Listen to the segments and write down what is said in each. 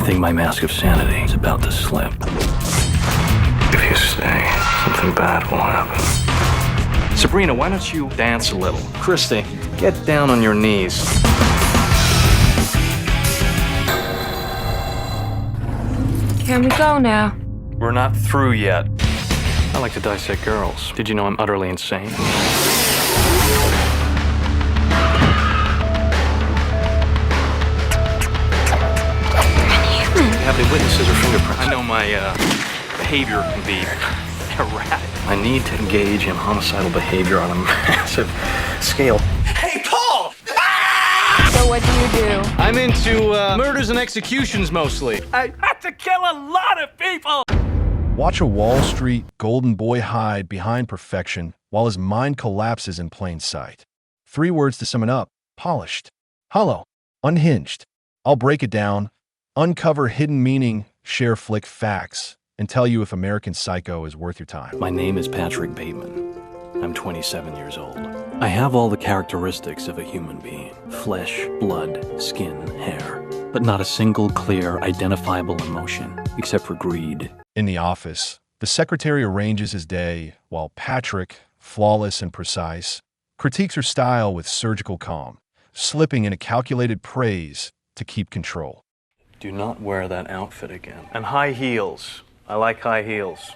think my mask of sanity is about to slip. If you stay, something bad will happen. Sabrina, why don't you dance a little? Christy, get down on your knees. Can we go now? We're not through yet. I like to dissect girls. Did you know I'm utterly insane? Have any witnesses or fingerprints? I know my behavior can be erratic. I need to engage in homicidal behavior on a massive scale. Hey, Paul! So what do you do? I'm into murders and executions mostly. I had to kill a lot of people! Watch a Wall Street golden boy hide behind perfection while his mind collapses in plain sight. 3 words to sum it up: polished, hollow, unhinged. I'll break it down, uncover hidden meaning, share flick facts, and tell you if American Psycho is worth your time. My name is Patrick Bateman. I'm 27 years old. I have all the characteristics of a human being: flesh, blood, skin, hair, but not a single clear, identifiable emotion, except for greed. In the office, the secretary arranges his day, while Patrick, flawless and precise, critiques her style with surgical calm, slipping in a calculated praise to keep control. Do not wear that outfit again. And high heels. I like high heels.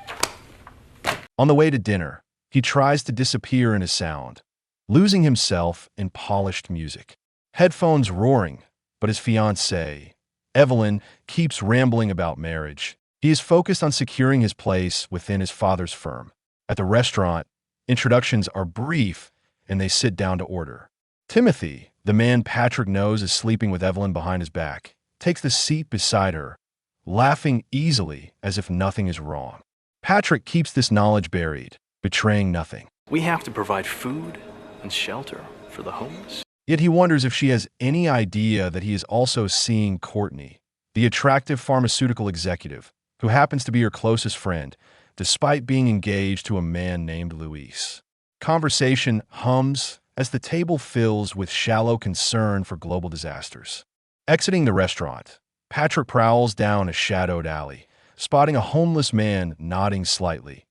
On the way to dinner, he tries to disappear in a sound, losing himself in polished music. Headphones roaring, but his fiancée, Evelyn, keeps rambling about marriage. He is focused on securing his place within his father's firm. At the restaurant, introductions are brief and they sit down to order. Timothy, the man Patrick knows is sleeping with Evelyn behind his back, takes the seat beside her, laughing easily as if nothing is wrong. Patrick keeps this knowledge buried, betraying nothing. We have to provide food and shelter for the homeless. Yet he wonders if she has any idea that he is also seeing Courtney, the attractive pharmaceutical executive, who happens to be her closest friend, despite being engaged to a man named Luis. Conversation hums as the table fills with shallow concern for global disasters. Exiting the restaurant, Patrick prowls down a shadowed alley, spotting a homeless man nodding slightly,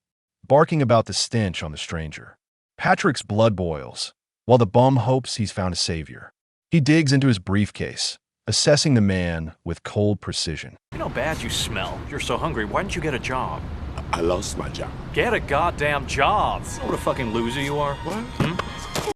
barking about the stench on the stranger. Patrick's blood boils, while the bum hopes he's found a savior. He digs into his briefcase, assessing the man with cold precision. You know how bad you smell. You're so hungry. Why didn't you get a job? I lost my job. Get a goddamn job. What a fucking loser you are. What?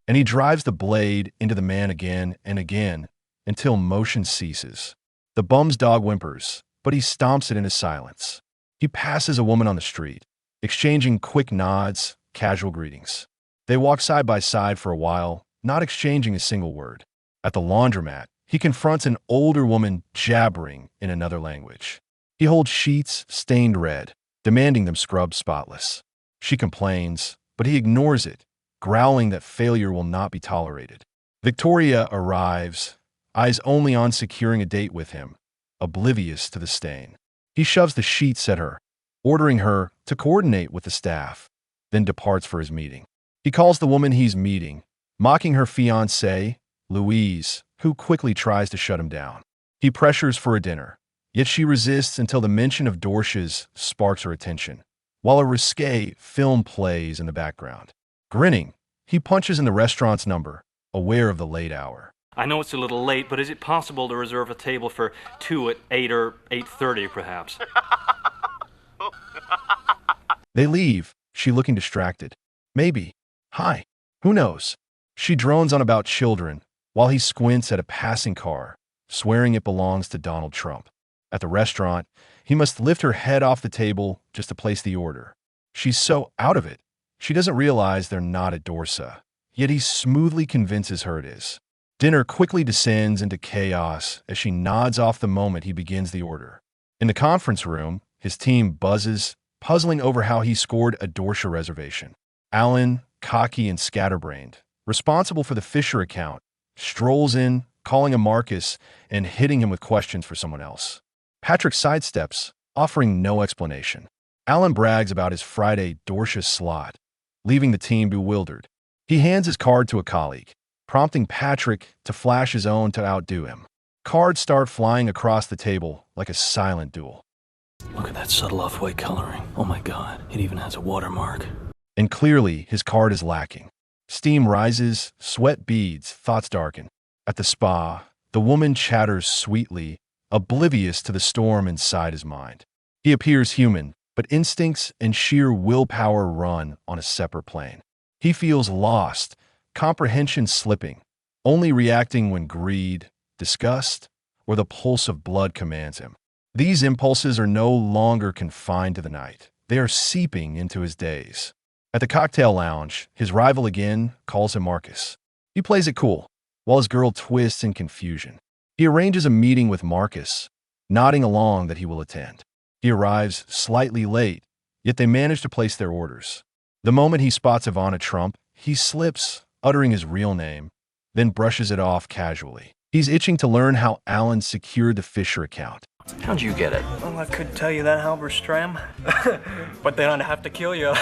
And he drives the blade into the man again and again until motion ceases. The bum's dog whimpers, but he stomps it into silence. He passes a woman on the street, exchanging quick nods, casual greetings. They walk side by side for a while, not exchanging a single word. At the laundromat, he confronts an older woman jabbering in another language. He holds sheets stained red, demanding them scrubbed spotless. She complains, but he ignores it, growling that failure will not be tolerated. Victoria arrives, eyes only on securing a date with him, oblivious to the stain. He shoves the sheets at her, ordering her to coordinate with the staff, then departs for his meeting. He calls the woman he's meeting, mocking her fiancée, Louise, who quickly tries to shut him down. He pressures for a dinner, yet she resists until the mention of Dorsch's sparks her attention, while a risque film plays in the background. Grinning, he punches in the restaurant's number, aware of the late hour. I know it's a little late, but is it possible to reserve a table for 2 at 8 or 8:30, perhaps? They leave, she looking distracted. Maybe. Hi. Who knows? She drones on about children, while he squints at a passing car, swearing it belongs to Donald Trump. At the restaurant, he must lift her head off the table just to place the order. She's so out of it, she doesn't realize they're not at Dorsa, yet he smoothly convinces her it is. Dinner quickly descends into chaos as she nods off the moment he begins the order. In the conference room, his team buzzes, puzzling over how he scored a Dorsa reservation. Alan, cocky and scatterbrained, responsible for the Fisher account, strolls in, calling him Marcus and hitting him with questions for someone else. Patrick sidesteps, offering no explanation. Alan brags about his Friday Dorsa slot, leaving the team bewildered. He hands his card to a colleague, prompting Patrick to flash his own to outdo him. Cards start flying across the table like a silent duel. Look at that subtle off-white coloring. Oh my god, it even has a watermark. And clearly, his card is lacking. Steam rises, sweat beads, thoughts darken. At the spa, the woman chatters sweetly, oblivious to the storm inside his mind. He appears human, but instincts and sheer willpower run on a separate plane. He feels lost, comprehension slipping, only reacting when greed, disgust, or the pulse of blood commands him. These impulses are no longer confined to the night. They are seeping into his days. At the cocktail lounge, his rival again calls him Marcus. He plays it cool, while his girl twists in confusion. He arranges a meeting with Marcus, nodding along that he will attend. He arrives slightly late, yet they manage to place their orders. The moment he spots Ivana Trump, he slips, uttering his real name, then brushes it off casually. He's itching to learn how Alan secured the Fisher account. How'd you get it? Well, I could tell you that, Halberstram, but then I'd have to kill you.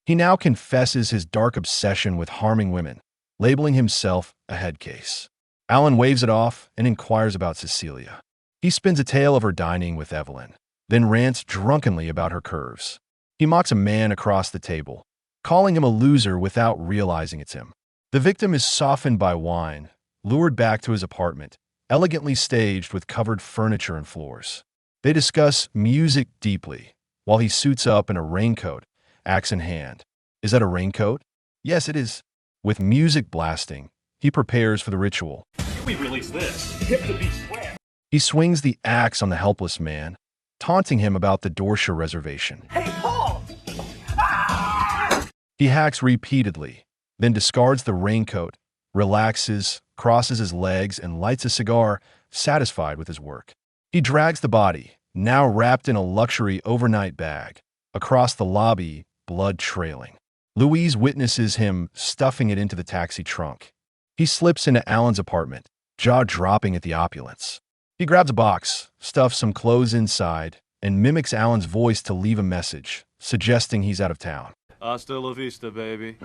He now confesses his dark obsession with harming women, labeling himself a head case. Alan waves it off and inquires about Cecilia. He spins a tale of her dining with Evelyn, then rants drunkenly about her curves. He mocks a man across the table, calling him a loser without realizing it's him. The victim is softened by wine, lured back to his apartment, elegantly staged with covered furniture and floors. They discuss music deeply, while he suits up in a raincoat, axe in hand. Is that a raincoat? Yes, it is. With music blasting, he prepares for the ritual. We release this. Hip the beat square. He swings the axe on the helpless man, taunting him about the Dorsia reservation. Hey, Paul! He hacks repeatedly, then discards the raincoat, relaxes, crosses his legs, and lights a cigar, satisfied with his work. He drags the body, now wrapped in a luxury overnight bag, across the lobby, blood trailing. Louise witnesses him stuffing it into the taxi trunk. He slips into Alan's apartment, jaw dropping at the opulence. He grabs a box, stuffs some clothes inside, and mimics Alan's voice to leave a message, suggesting he's out of town. Hasta la vista, baby.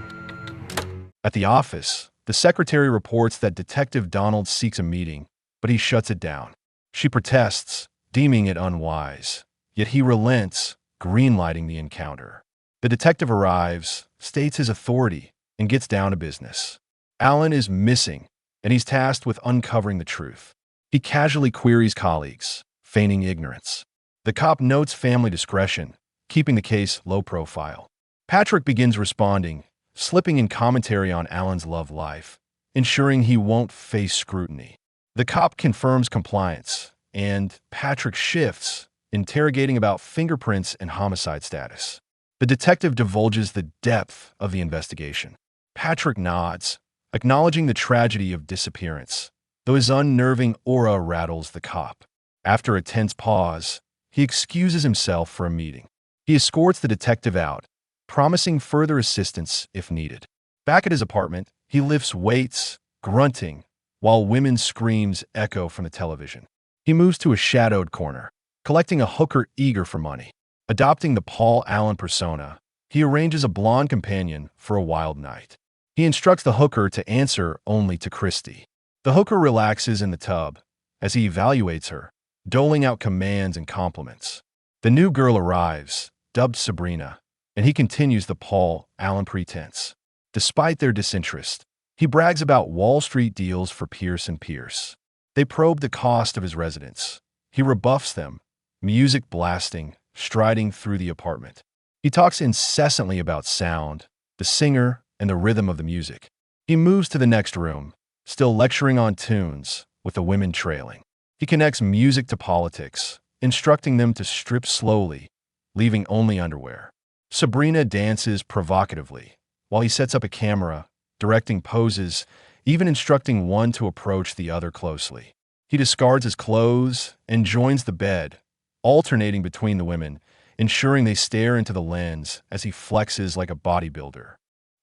At the office, the secretary reports that Detective Donald seeks a meeting, but he shuts it down. She protests, deeming it unwise. Yet he relents, greenlighting the encounter. The detective arrives, states his authority, and gets down to business. Alan is missing, and he's tasked with uncovering the truth. He casually queries colleagues, feigning ignorance. The cop notes family discretion, keeping the case low profile. Patrick begins responding, slipping in commentary on Alan's love life, ensuring he won't face scrutiny. The cop confirms compliance, and Patrick shifts, interrogating about fingerprints and homicide status. The detective divulges the depth of the investigation. Patrick nods, acknowledging the tragedy of disappearance, though his unnerving aura rattles the cop. After a tense pause, he excuses himself for a meeting. He escorts the detective out, promising further assistance if needed. Back at his apartment, he lifts weights, grunting, while women's screams echo from the television. He moves to a shadowed corner, collecting a hooker eager for money. Adopting the Paul Allen persona, he arranges a blonde companion for a wild night. He instructs the hooker to answer only to Christie. The hooker relaxes in the tub as he evaluates her, doling out commands and compliments. The new girl arrives, dubbed Sabrina, and he continues the Paul Allen pretense. Despite their disinterest, he brags about Wall Street deals for Pierce and Pierce. They probe the cost of his residence. He rebuffs them, music blasting, striding through the apartment. He talks incessantly about sound, the singer, and the rhythm of the music. He moves to the next room, still lecturing on tunes, with the women trailing. He connects music to politics, instructing them to strip slowly, leaving only underwear. Sabrina dances provocatively, while he sets up a camera, directing poses, even instructing one to approach the other closely. He discards his clothes and joins the bed, alternating between the women, ensuring they stare into the lens as he flexes like a bodybuilder.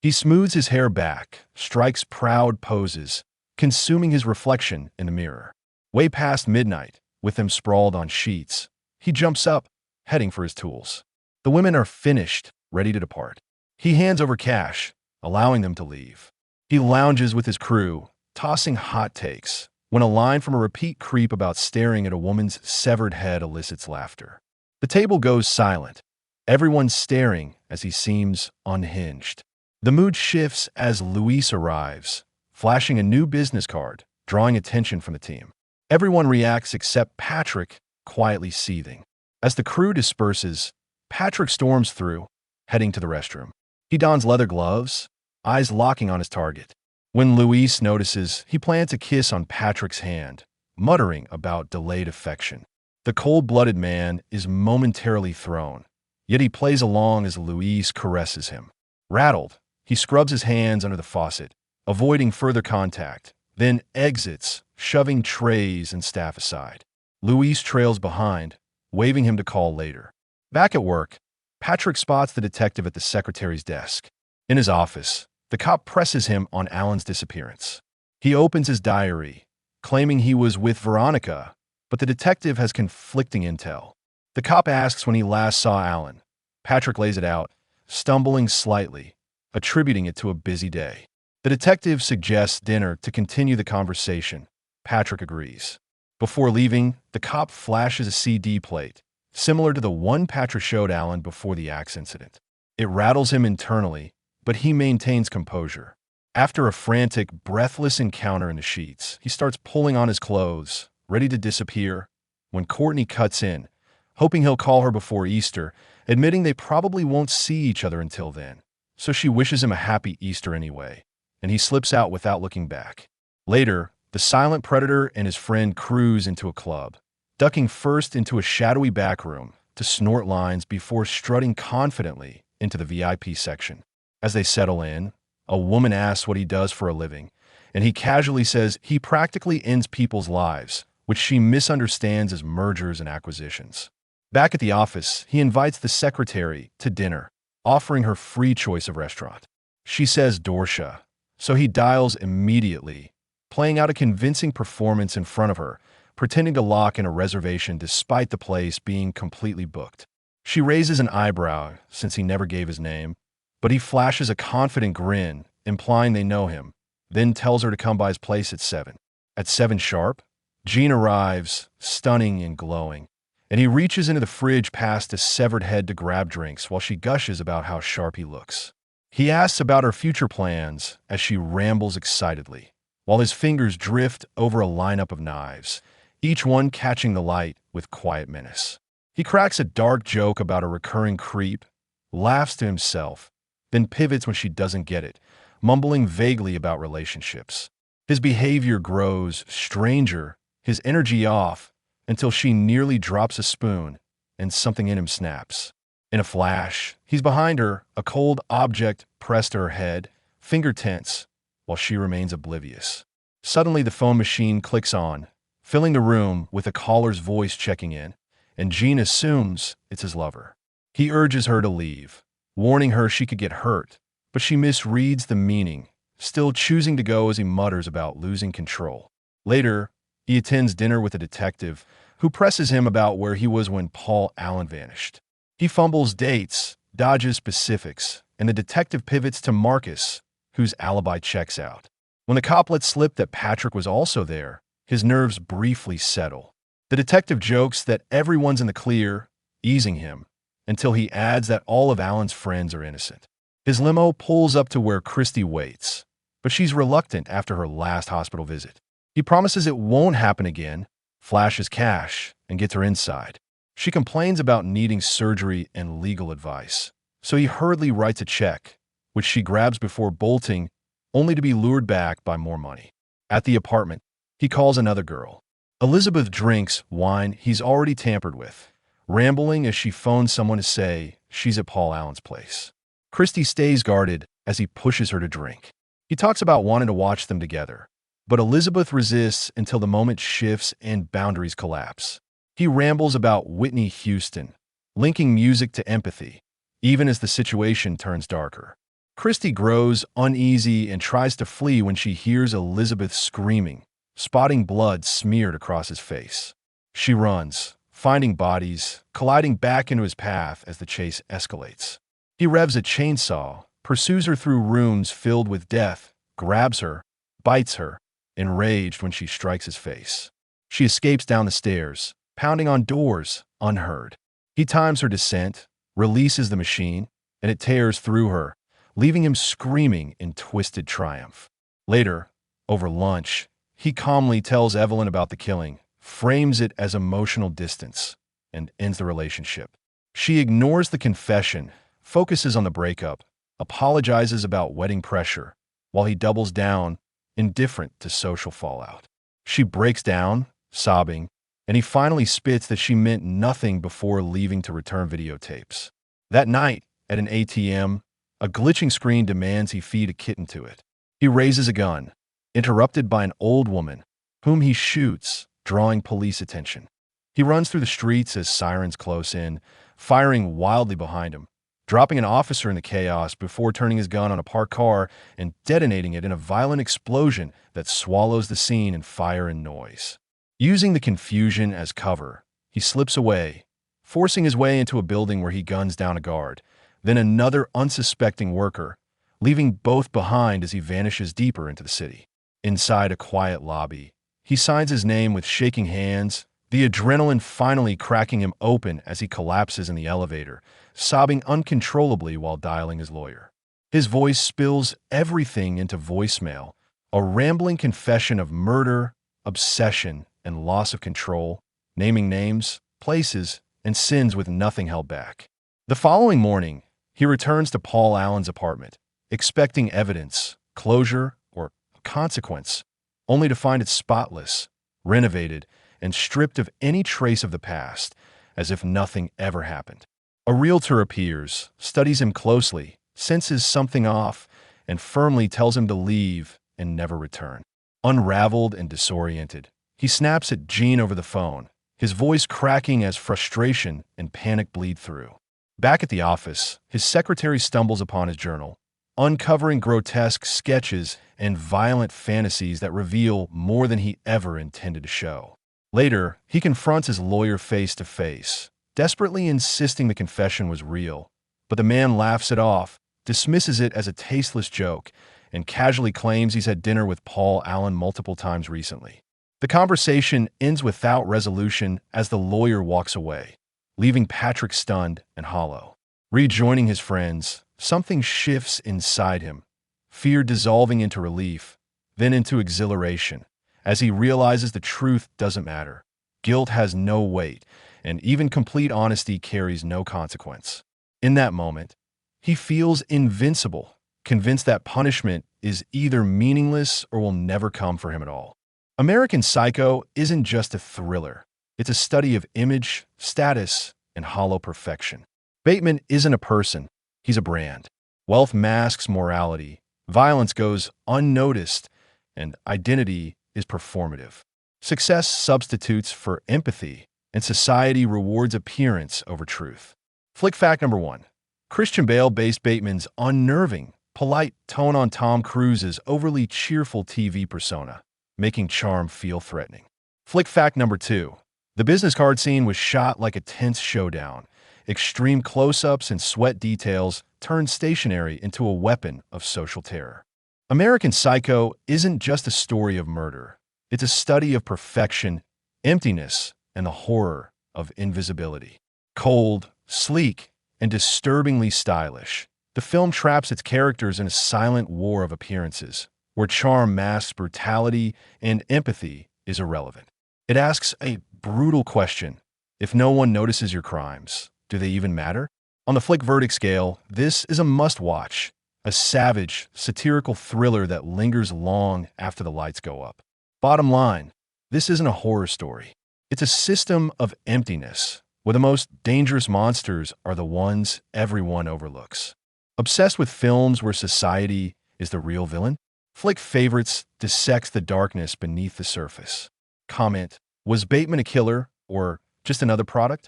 He smooths his hair back, strikes proud poses, consuming his reflection in the mirror. Way past midnight, with them sprawled on sheets, he jumps up, heading for his tools. The women are finished, ready to depart. He hands over cash, allowing them to leave. He lounges with his crew, tossing hot takes, when a line from a repeat creep about staring at a woman's severed head elicits laughter. The table goes silent, everyone staring as he seems unhinged. The mood shifts as Luis arrives, flashing a new business card, drawing attention from the team. Everyone reacts except Patrick, quietly seething. As the crew disperses, Patrick storms through, heading to the restroom. He dons leather gloves, eyes locking on his target. When Luis notices, he plants a kiss on Patrick's hand, muttering about delayed affection. The cold-blooded man is momentarily thrown, yet he plays along as Luis caresses him. Rattled, he scrubs his hands under the faucet, avoiding further contact, then exits, shoving trays and staff aside. Luis trails behind, waving him to call later. Back at work, Patrick spots the detective at the secretary's desk. In his office, the cop presses him on Alan's disappearance. He opens his diary, claiming he was with Veronica, but the detective has conflicting intel. The cop asks when he last saw Alan. Patrick lays it out, stumbling slightly, attributing it to a busy day. The detective suggests dinner to continue the conversation. Patrick agrees. Before leaving, the cop flashes a CD plate, similar to the one Patrick showed Alan before the axe incident. It rattles him internally, but he maintains composure. After a frantic, breathless encounter in the sheets, he starts pulling on his clothes, ready to disappear, when Courtney cuts in, hoping he'll call her before Easter, admitting they probably won't see each other until then. So she wishes him a happy Easter anyway, and he slips out without looking back. Later, the silent predator and his friend cruise into a club, ducking first into a shadowy back room to snort lines before strutting confidently into the VIP section. As they settle in, a woman asks what he does for a living, and he casually says he practically ends people's lives, which she misunderstands as mergers and acquisitions. Back at the office, he invites the secretary to dinner, offering her free choice of restaurant. She says Dorsha, so he dials immediately, playing out a convincing performance in front of her, pretending to lock in a reservation despite the place being completely booked. She raises an eyebrow since he never gave his name, but he flashes a confident grin, implying they know him, then tells her to come by his place at 7. At 7 sharp, Jean arrives, stunning and glowing, and he reaches into the fridge past a severed head to grab drinks while she gushes about how sharp he looks. He asks about her future plans as she rambles excitedly, while his fingers drift over a lineup of knives, each one catching the light with quiet menace. He cracks a dark joke about a recurring creep, laughs to himself, then pivots when she doesn't get it, mumbling vaguely about relationships. His behavior grows stranger, his energy off, until she nearly drops a spoon and something in him snaps. In a flash, he's behind her, a cold object pressed to her head, finger tense, while she remains oblivious. Suddenly the phone machine clicks on, filling the room with a caller's voice checking in, and Jean assumes it's his lover. He urges her to leave, warning her she could get hurt, but she misreads the meaning, still choosing to go as he mutters about losing control. Later, he attends dinner with a detective who presses him about where he was when Paul Allen vanished. He fumbles dates, dodges specifics, and the detective pivots to Marcus, whose alibi checks out. When the cop lets slip that Patrick was also there, his nerves briefly settle. The detective jokes that everyone's in the clear, easing him, until he adds that all of Alan's friends are innocent. His limo pulls up to where Christy waits, but she's reluctant after her last hospital visit. He promises it won't happen again, flashes cash, and gets her inside. She complains about needing surgery and legal advice, so he hurriedly writes a check, which she grabs before bolting, only to be lured back by more money. At the apartment, he calls another girl. Elizabeth drinks wine he's already tampered with, rambling as she phones someone to say she's at Paul Allen's place. Christy stays guarded as he pushes her to drink. He talks about wanting to watch them together, but Elizabeth resists until the moment shifts and boundaries collapse. He rambles about Whitney Houston, linking music to empathy, even as the situation turns darker. Christy grows uneasy and tries to flee when she hears Elizabeth screaming, spotting blood smeared across his face. She runs, finding bodies, colliding back into his path as the chase escalates. He revs a chainsaw, pursues her through rooms filled with death, grabs her, bites her, enraged when she strikes his face. She escapes down the stairs, pounding on doors, unheard. He times her descent, releases the machine, and it tears through her, leaving him screaming in twisted triumph. Later, over lunch, he calmly tells Evelyn about the killing, frames it as emotional distance, and ends the relationship. She ignores the confession, focuses on the breakup, apologizes about wedding pressure, while he doubles down, indifferent to social fallout. She breaks down, sobbing, and he finally spits that she meant nothing before leaving to return videotapes. That night, at an ATM, a glitching screen demands he feed a kitten to it. He raises a gun, interrupted by an old woman, whom he shoots, drawing police attention. He runs through the streets as sirens close in, firing wildly behind him, dropping an officer in the chaos before turning his gun on a parked car and detonating it in a violent explosion that swallows the scene in fire and noise. Using the confusion as cover, he slips away, forcing his way into a building where he guns down a guard, then another unsuspecting worker, leaving both behind as he vanishes deeper into the city. Inside a quiet lobby, he signs his name with shaking hands, the adrenaline finally cracking him open as he collapses in the elevator, sobbing uncontrollably while dialing his lawyer. His voice spills everything into voicemail, a rambling confession of murder, obsession, and loss of control, naming names, places, and sins with nothing held back. The following morning, he returns to Paul Allen's apartment, expecting evidence, closure, or consequence, only to find it spotless, renovated, and stripped of any trace of the past, as if nothing ever happened. A realtor appears, studies him closely, senses something off, and firmly tells him to leave and never return. Unraveled and disoriented, he snaps at Jean over the phone, his voice cracking as frustration and panic bleed through. Back at the office, his secretary stumbles upon his journal, uncovering grotesque sketches and violent fantasies that reveal more than he ever intended to show. Later, he confronts his lawyer face to face, desperately insisting the confession was real, but the man laughs it off, dismisses it as a tasteless joke, and casually claims he's had dinner with Paul Allen multiple times recently. The conversation ends without resolution as the lawyer walks away, leaving Patrick stunned and hollow. Rejoining his friends, something shifts inside him, fear dissolving into relief, then into exhilaration, as he realizes the truth doesn't matter. Guilt has no weight, and even complete honesty carries no consequence. In that moment, he feels invincible, convinced that punishment is either meaningless or will never come for him at all. American Psycho isn't just a thriller. It's a study of image, status, and hollow perfection. Bateman isn't a person. He's a brand. Wealth masks morality, violence goes unnoticed, and identity is performative. Success substitutes for empathy, and society rewards appearance over truth. Flick fact number 1. Christian Bale based Bateman's unnerving, polite tone on Tom Cruise's overly cheerful TV persona, making charm feel threatening. Flick fact number 2. The business card scene was shot like a tense showdown. Extreme close-ups and sweat details turned stationery into a weapon of social terror. American Psycho isn't just a story of murder. It's a study of perfection, emptiness, and the horror of invisibility. Cold, sleek, and disturbingly stylish, the film traps its characters in a silent war of appearances, where charm masks brutality and empathy is irrelevant. It asks a brutal question: if no one notices your crimes, do they even matter? On the Flick verdict scale, this is a must-watch, a savage, satirical thriller that lingers long after the lights go up. Bottom line, this isn't a horror story. It's a system of emptiness, where the most dangerous monsters are the ones everyone overlooks. Obsessed with films where society is the real villain? Flick Favorites dissects the darkness beneath the surface. Comment: was Bateman a killer or just another product?